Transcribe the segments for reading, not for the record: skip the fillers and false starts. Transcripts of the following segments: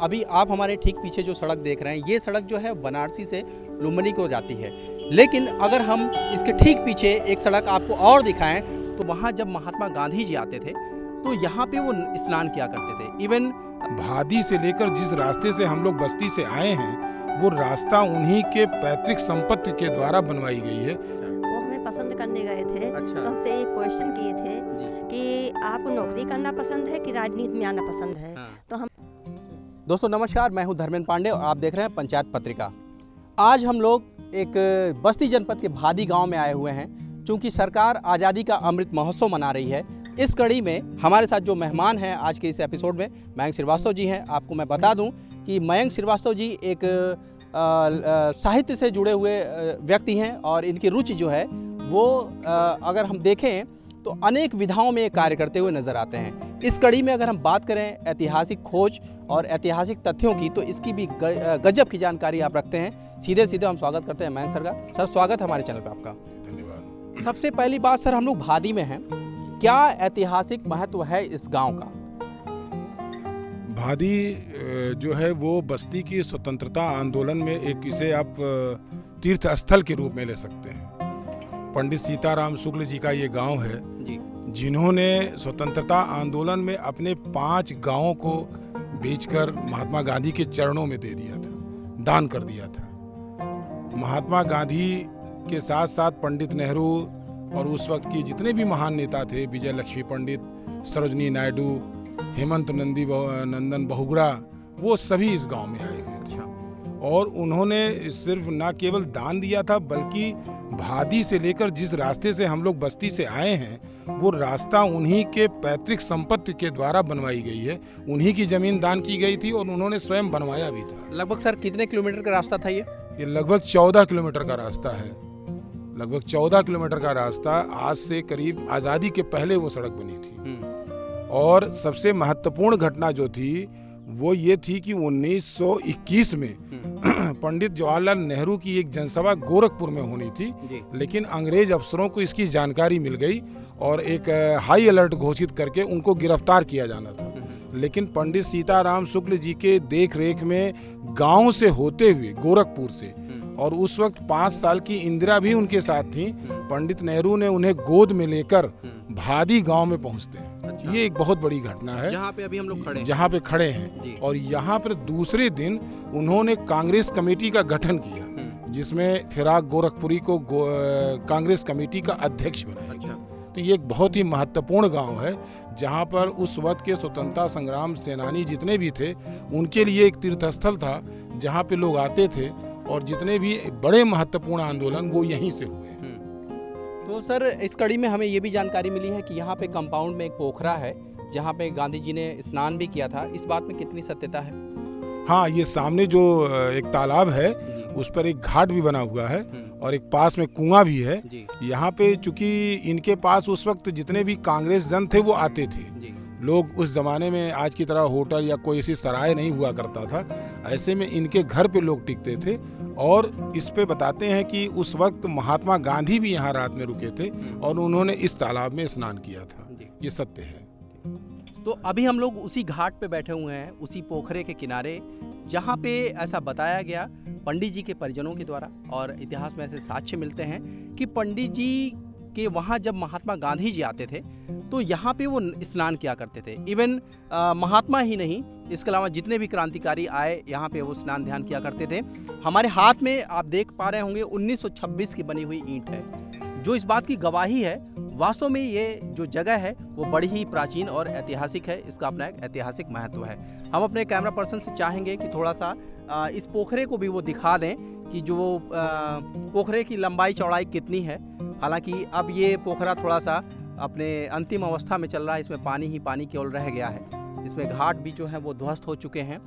अभी आप हमारे ठीक पीछे जो सड़क देख रहे हैं, ये सड़क जो है बनारसी से लुम्बिनी को जाती है। लेकिन अगर हम इसके ठीक पीछे एक सड़क आपको और दिखाएं तो वहाँ जब महात्मा गांधी जी आते थे तो यहाँ पे वो स्नान किया करते थे। इवन भादी से लेकर जिस रास्ते से हम लोग बस्ती से आए हैं वो रास्ता उन्हीं के पैतृक संपत्ति के द्वारा बनवाई गई है। वो हमें पसंद करने गए थे। अच्छा। तो हमसे एक क्वेश्चन किए थे कि आपको नौकरी करना पसंद है कि राजनीति में आना पसंद है। तो हम दोस्तों नमस्कार, मैं हूं धर्मेंद्र पांडे और आप देख रहे हैं पंचायत पत्रिका। आज हम लोग एक बस्ती जनपद के भादी गांव में आए हुए हैं। चूंकि सरकार आज़ादी का अमृत महोत्सव मना रही है, इस कड़ी में हमारे साथ जो मेहमान हैं आज के इस एपिसोड में मयंक श्रीवास्तव जी हैं। आपको मैं बता दूं कि मयंक श्रीवास्तव जी एक साहित्य से जुड़े हुए व्यक्ति हैं और इनकी रुचि जो है वो अगर हम देखें तो अनेक विधाओं में कार्य करते हुए नजर आते हैं। इस कड़ी में अगर हम बात करें ऐतिहासिक खोज और ऐतिहासिक तथ्यों की, तो इसकी भी गजब की जानकारी आप रखते हैं। सीधे सीधे हम स्वागत करते हैं मयंक सर का। सर स्वागत है हमारे चैनल पे आपका। धन्यवाद। सबसे पहली बात सर, हम लोग भादी में हैं, क्या ऐतिहासिक महत्व है इस गांव का? भादी जो है वो बस्ती की स्वतंत्रता आंदोलन में एक, इसे आप तीर्थ स्थल के रूप में ले सकते हैं। पंडित सीताराम शुक्ल जी का ये गांव है जी, जिन्होंने स्वतंत्रता आंदोलन में अपने 5 गांवों को बेचकर महात्मा गांधी के चरणों में दे दिया था, दान कर दिया था। महात्मा गांधी के साथ साथ पंडित नेहरू और उस वक्त के जितने भी महान नेता थे, विजय लक्ष्मी पंडित, सरोजनी नायडू, हेमंत नंदन बहुगुणा, वो सभी इस गांव में आए हुए थे। और उन्होंने सिर्फ न केवल दान दिया था बल्कि भादी से लेकर जिस रास्ते से हम लोग बस्ती से आए हैं वो रास्ता उन्हीं के पैतृक संपत्ति के द्वारा बनवाई गई है। उन्हीं की जमीन दान की गई थी और उन्होंने स्वयं बनवाया भी था। लगभग सर कितने किलोमीटर का रास्ता था ये लगभग 14 किलोमीटर का रास्ता है। लगभग 14 किलोमीटर का रास्ता। आज से करीब आज़ादी के पहले वो सड़क बनी थी। और सबसे महत्वपूर्ण घटना जो थी वो ये थी कि 1921 में पंडित जवाहरलाल नेहरू की एक जनसभा गोरखपुर में होनी थी, लेकिन अंग्रेज अफसरों को इसकी जानकारी मिल गई और एक हाई अलर्ट घोषित करके उनको गिरफ्तार किया जाना था। लेकिन पंडित सीताराम शुक्ल जी के देख रेख में गांव से होते हुए गोरखपुर से, और उस वक्त 5 साल की इंदिरा भी उनके साथ थी, पंडित नेहरू ने उन्हें गोद में लेकर भादी गांव में पहुंचते हैं। अच्छा। ये एक बहुत बड़ी घटना है जहाँ पे अभी हम लोग खड़े हैं। जहाँ पे खड़े हैं। और यहाँ पर दूसरे दिन उन्होंने कांग्रेस कमेटी का गठन किया जिसमें फिराक गोरखपुरी को कांग्रेस कमेटी का अध्यक्ष बनाया। अच्छा। तो ये एक बहुत ही महत्वपूर्ण गांव है जहाँ पर उस वक्त के स्वतंत्रता संग्राम सेनानी जितने भी थे उनके लिए एक तीर्थस्थल था जहाँ पे लोग आते थे और जितने भी बड़े महत्वपूर्ण आंदोलन वो यहीं से हुए। तो सर इस कड़ी में हमें ये भी जानकारी मिली है कि यहाँ पे कंपाउंड में एक पोखरा है जहाँ पे गांधी जी ने स्नान भी किया था। इस बात में कितनी सत्यता है? हाँ, ये सामने जो एक तालाब है उस पर एक घाट भी बना हुआ है और एक पास में कुआं भी है। यहाँ पे चूंकि इनके पास उस वक्त जितने भी कांग्रेस जन थे वो आते थे। लोग उस जमाने में आज की तरह होटल या कोई ऐसी सराय नहीं हुआ करता था, ऐसे में इनके घर पे लोग टिकते थे। और इस पे बताते हैं कि उस वक्त महात्मा गांधी भी यहाँ रात में रुके थे और उन्होंने इस तालाब में स्नान किया था। ये सत्य है। तो अभी हम लोग उसी घाट पे बैठे हुए हैं, उसी पोखरे के किनारे, जहाँ पे ऐसा बताया गया पंडित जी के परिजनों के द्वारा, और इतिहास में ऐसे साक्ष्य मिलते हैं कि पंडित जी के वहाँ जब महात्मा गांधी जी आते थे तो यहाँ पे वो स्नान किया करते थे। इवन महात्मा ही नहीं, इसके अलावा जितने भी क्रांतिकारी आए यहाँ पे वो स्नान ध्यान किया करते थे। हमारे हाथ में आप देख पा रहे होंगे 1926 की बनी हुई ईंट है जो इस बात की गवाही है। वास्तव में ये जो जगह है वो बड़ी ही प्राचीन और ऐतिहासिक है, इसका अपना एक ऐतिहासिक महत्व है। हम अपने कैमरा पर्सन से चाहेंगे कि थोड़ा सा इस पोखरे को भी वो दिखा दें कि जो पोखरे की लंबाई चौड़ाई कितनी है। हालांकि अब ये पोखरा थोड़ा सा अपने अंतिम अवस्था में चल रहा है, इसमें पानी ही पानी केवल रह गया है। इसमें घाट भी जो है वो ध्वस्त हो चुके हैं।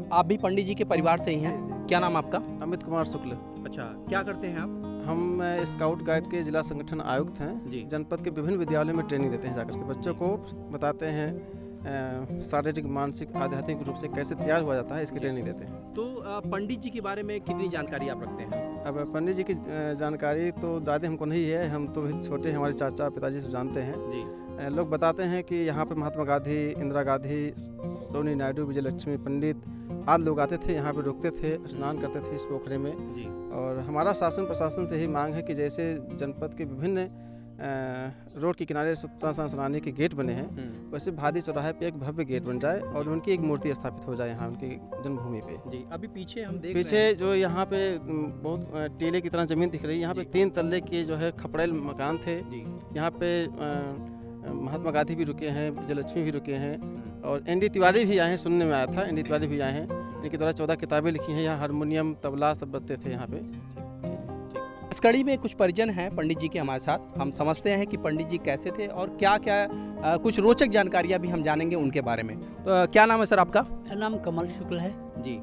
आप भी पंडित जी के परिवार से ही हैं? क्या नाम आपका? अमित कुमार शुक्ल। अच्छा, क्या करते हैं आप? हम स्काउट गाइड के जिला संगठन आयुक्त हैं। जनपद के विभिन्न विद्यालयों में ट्रेनिंग देते हैं, जाकर के बच्चों को बताते हैं शारीरिक, मानसिक, आध्यात्मिक रूप से कैसे तैयार हुआ जाता है, इसकी ट्रेनिंग देते हैं। तो पंडित जी के बारे में कितनी जानकारी आप रखते हैं? अब पंडित जी की जानकारी तो दादी हमको नहीं है, हम तो भी छोटे हैं, हमारे चाचा पिताजी से जानते हैं। जी। लोग बताते हैं कि यहाँ पे महात्मा गांधी, इंदिरा गांधी, सोनी नायडू, विजय लक्ष्मी पंडित आदि लोग आते थे, यहाँ पे रुकते थे, स्नान करते थे इस पोखरे में। जी। और हमारा शासन प्रशासन से ही मांग है कि जैसे जनपद के विभिन्न रोड के किनारे स्वतंत्रता सेनानी के गेट बने हैं, वैसे भादी चौराहे पे एक भव्य गेट बन जाए और उनकी एक मूर्ति स्थापित हो जाए यहाँ उनकी जन्मभूमि पे। जी। अभी पीछे हम देख पीछे रहे हैं जो यहाँ पे बहुत टीले की तरह जमीन दिख रही है, यहाँ पे 3 तल्ले के जो है खपड़ेल मकान थे। जी। यहाँ पे महात्मा गांधी भी रुके हैं, विजय लक्ष्मी भी रुके हैं और एन.डी. तिवारी भी आए हैं, सुनने में आया था एन.डी. तिवारी भी आए हैं। इनके द्वारा 14 किताबें लिखी हैं। यहाँ हारमोनियम, तबला सब बजते थे यहाँ पे। इस कड़ी में कुछ परिजन हैं पंडित जी के हमारे साथ। हम समझते हैं कि पंडित जी कैसे थे और क्या क्या कुछ रोचक जानकारियाँ भी हम जानेंगे उनके बारे में। तो क्या नाम है सर आपका? मेरा नाम कमल शुक्ल है जी।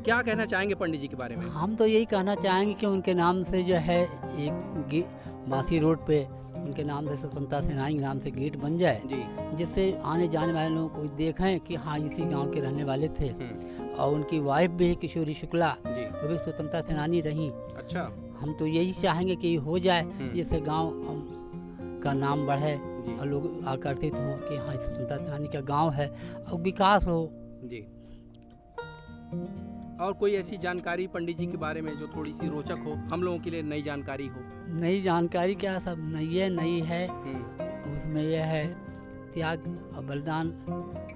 क्या कहना चाहेंगे पंडित जी के बारे में? हम तो यही कहना चाहेंगे कि उनके नाम से जो है एक बासी रोड पे उनके नाम से स्वतंत्रता सेनानी के नाम से गेट बन जाए, जी। जिससे आने जाने वाले लोगों को देखें कि हाँ इसी गांव के रहने वाले थे। और उनकी वाइफ भी है किशोरी शुक्ला, जी। वो भी स्वतंत्रता सेनानी रही। अच्छा। हम तो यही चाहेंगे कि हो जाए, जिससे गांव का नाम बढ़े और लोग आकर्षित हों कि हाँ स्वतंत्रता सेनानी का गांव है और विकास हो। जी। और कोई ऐसी जानकारी पंडित जी के बारे में जो थोड़ी सी रोचक हो, हम लोगों के लिए नई जानकारी हो? नई जानकारी क्या, सब नई है। उसमें यह है त्याग और बलिदान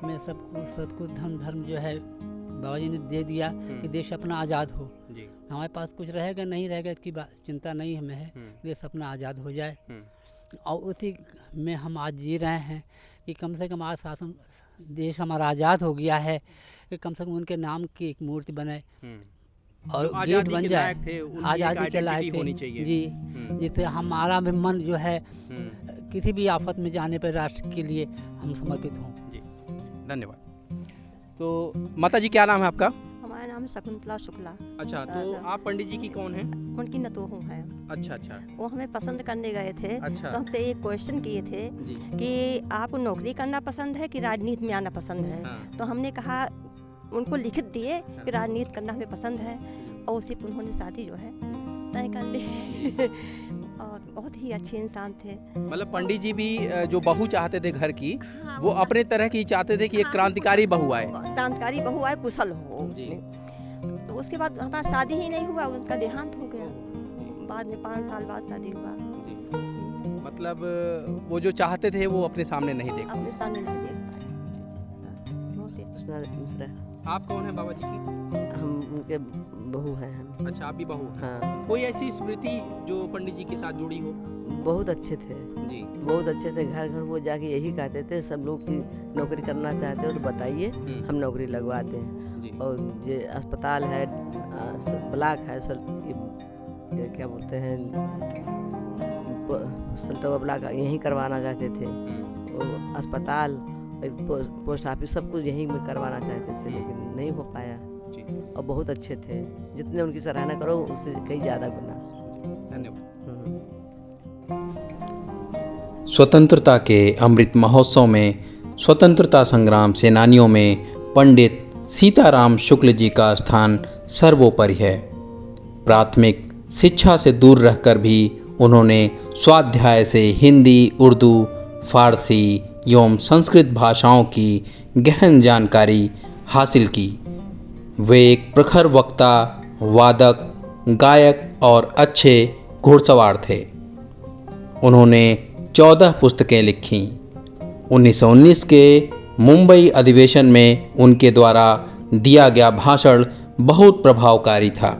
में सब कुछ धर्म जो है बाबा जी ने दे दिया कि देश अपना आज़ाद हो। जी। हमारे पास कुछ रहेगा नहीं रहेगा इसकी चिंता नहीं हमें है, देश अपना आज़ाद हो जाए। और उसी में हम आज जी रहे हैं कि कम से कम आज शासन देश हमारा आज़ाद हो गया है कि कम से कम उनके नाम की एक मूर्ति बने और गेट बन जाए। आज़ादी के लायक होनी चाहिए जी, जिससे हमारा भी मन जो है किसी भी आफत में जाने पर राष्ट्र के लिए हम समर्पित हों। जी, धन्यवाद। तो माता जी क्या नाम है आपका? हमारा नाम शकुंतला शुक्ला। अच्छा, तो आप पंडित जी की कौन है? उनकी नतोहू है। अच्छा अच्छा। वो हमें पसंद करने गए थे। अच्छा। तो हमसे एक क्वेश्चन किए थे जी। कि आपको नौकरी करना पसंद है कि राजनीति में आना पसंद है? हाँ। तो हमने कहा, उनको लिखित दिए कि राजनीति करना हमें पसंद है और उसी पर उन्होंने शादी जो है तय कर ली। और बहुत ही अच्छे इंसान थे। मतलब पंडित जी भी जो बहू चाहते थे घर की, हाँ, वो अपने तरह की चाहते थे कि एक क्रांतिकारी बहू आए। क्रांतिकारी बहू आए, कुशल हो जी। उसमें। तो उसके बाद हमारा शादी ही नहीं हुआ, उनका देहांत हो गया। बाद में 5 साल बाद शादी हुआ। मतलब वो जो चाहते थे वो अपने सामने नहीं देख अपने सामने नहीं देख पाए। बहुत ही अच्छा। आप कौन है बाबा जी की? हम उनके बहू हैं हम। अच्छा, आप भी बहू हैं। हाँ, कोई ऐसी स्मृति जो पंडित जी के साथ जुड़ी हो? बहुत अच्छे थे, जी। बहुत अच्छे थे। घर घर वो जाके यही कहते थे, सब लोग की नौकरी करना चाहते हो तो बताइए, हम नौकरी लगवाते हैं। जी। और ये अस्पताल है, ब्लॉक है, ये क्या बोलते हैं, सल्टवा ब्लॉक यहीं करवाना चाहते थे। और अस्पताल, पोस्ट ऑफिस सब कुछ यहीं में करवाना चाहते थे, लेकिन नहीं हो पाया। जी। और बहुत अच्छे थे, जितने उनकी सराहना करो उससे कई ज़्यादा गुना। धन्यवाद। स्वतंत्रता के अमृत महोत्सव में स्वतंत्रता संग्राम सेनानियों में पंडित सीताराम शुक्ल जी का स्थान सर्वोपरि है। प्राथमिक शिक्षा से दूर रहकर भी उन्होंने स्वाध्याय से हिंदी, उर्दू, फारसी एवं संस्कृत भाषाओं की गहन जानकारी हासिल की। वे एक प्रखर वक्ता, वादक, गायक और अच्छे घुड़सवार थे। उन्होंने 14 पुस्तकें लिखीं। 1919 के मुंबई अधिवेशन में उनके द्वारा दिया गया भाषण बहुत प्रभावकारी था,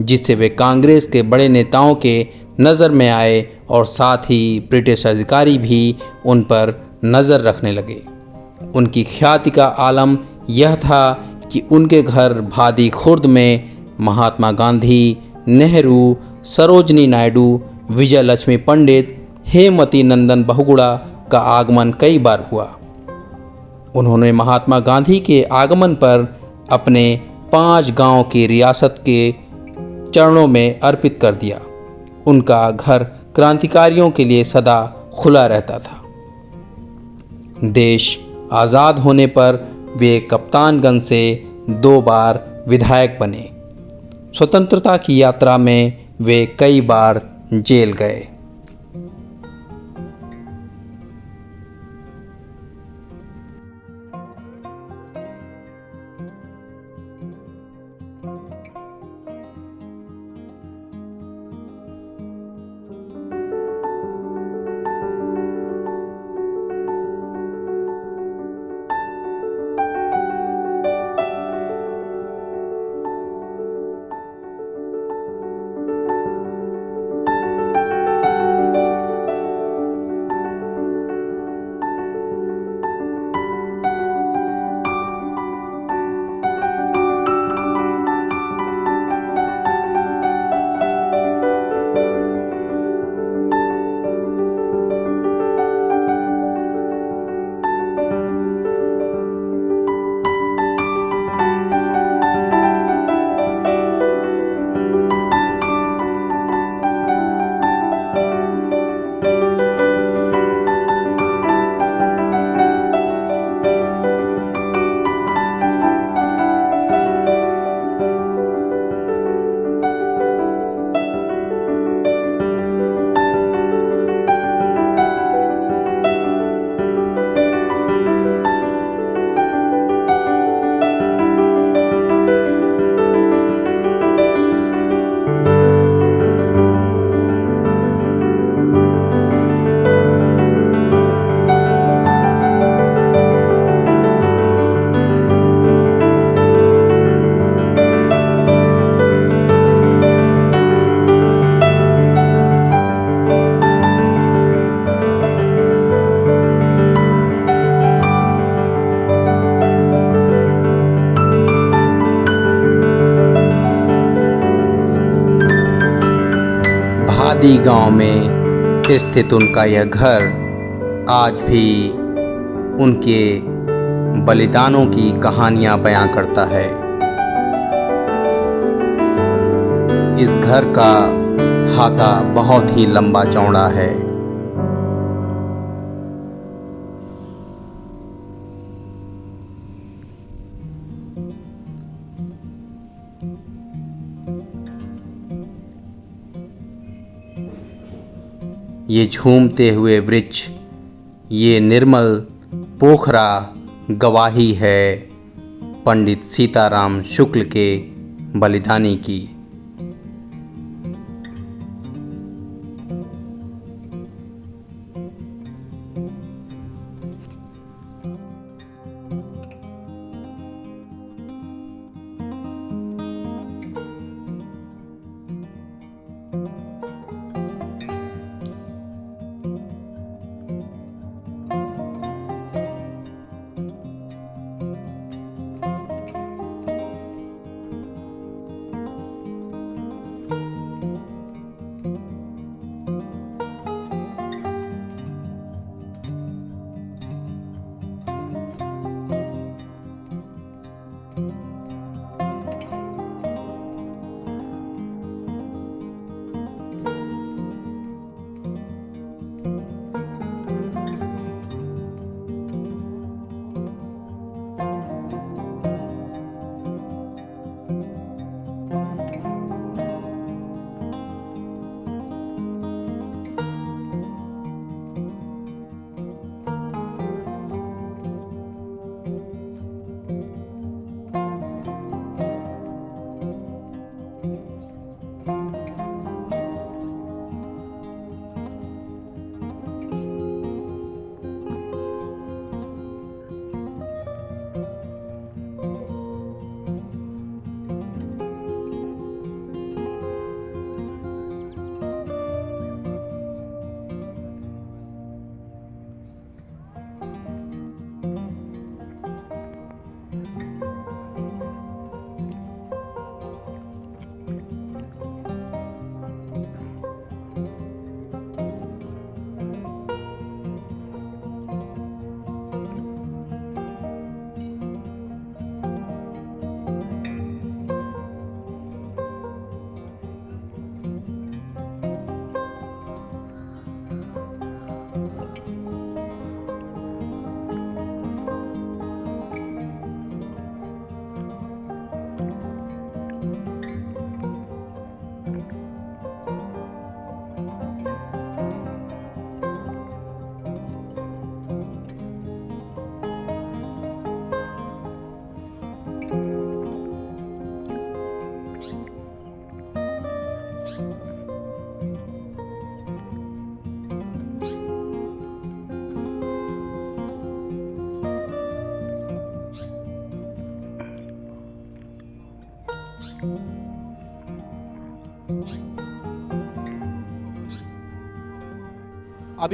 जिससे वे कांग्रेस के बड़े नेताओं के नज़र में आए और साथ ही ब्रिटिश अधिकारी भी उन पर नज़र रखने लगे। उनकी ख्याति का आलम यह था कि उनके घर भादी खुर्द में महात्मा गांधी, नेहरू, सरोजनी नायडू, विजय लक्ष्मी पंडित, हेमवती नंदन बहुगुणा का आगमन कई बार हुआ। उन्होंने महात्मा गांधी के आगमन पर अपने 5 गांव की रियासत के चरणों में अर्पित कर दिया। उनका घर क्रांतिकारियों के लिए सदा खुला रहता था। देश आज़ाद होने पर वे कप्तानगंज से 2 बार विधायक बने। स्वतंत्रता की यात्रा में वे कई बार जेल गए। भादी गांव में स्थित उनका यह घर आज भी उनके बलिदानों की कहानियां बयां करता है। इस घर का हाता बहुत ही लंबा चौड़ा है। ये झूमते हुए वृक्ष, ये निर्मल पोखरा गवाही है पंडित सीताराम शुक्ल के बलिदानी की। अभी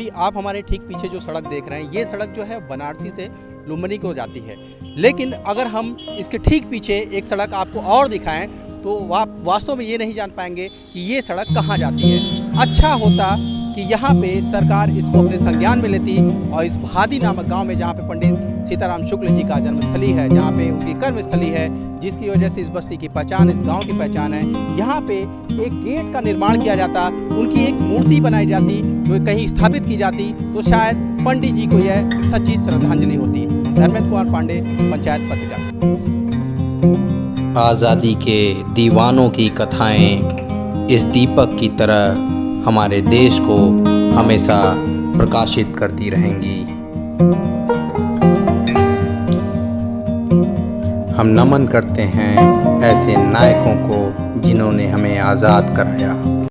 आप हमारे ठीक पीछे जो सड़क देख रहे हैं, ये सड़क जो है वाराणसी से लुम्बिनी को जाती है। लेकिन अगर हम इसके ठीक पीछे एक सड़क आपको और दिखाएं तो आप वास्तव में ये नहीं जान पाएंगे कि ये सड़क कहाँ जाती है। अच्छा होता कि यहाँ पे सरकार इसको अपने संज्ञान में लेती और इस भादी नामक गांव में, जहाँ पे पंडित सीताराम शुक्ल जी का जन्मस्थली है, जहाँ पे उनकी कर्मस्थली है, जिसकी वजह से इस बस्ती की पहचान, इस गांव की पहचान है, यहाँ पे एक गेट का निर्माण किया जाता, उनकी एक मूर्ति बनाई जाती, जो कहीं स्थापित की जाती, तो शायद पंडित जी को यह सच्ची श्रद्धांजलि होती। धर्मेंद्र कुमार पांडे, पंचायत पत्रिका। आज़ादी के दीवानों की कथाएं इस दीपक की तरह हमारे देश को हमेशा प्रकाशित करती रहेंगी। हम नमन करते हैं ऐसे नायकों को जिन्होंने हमें आज़ाद कराया।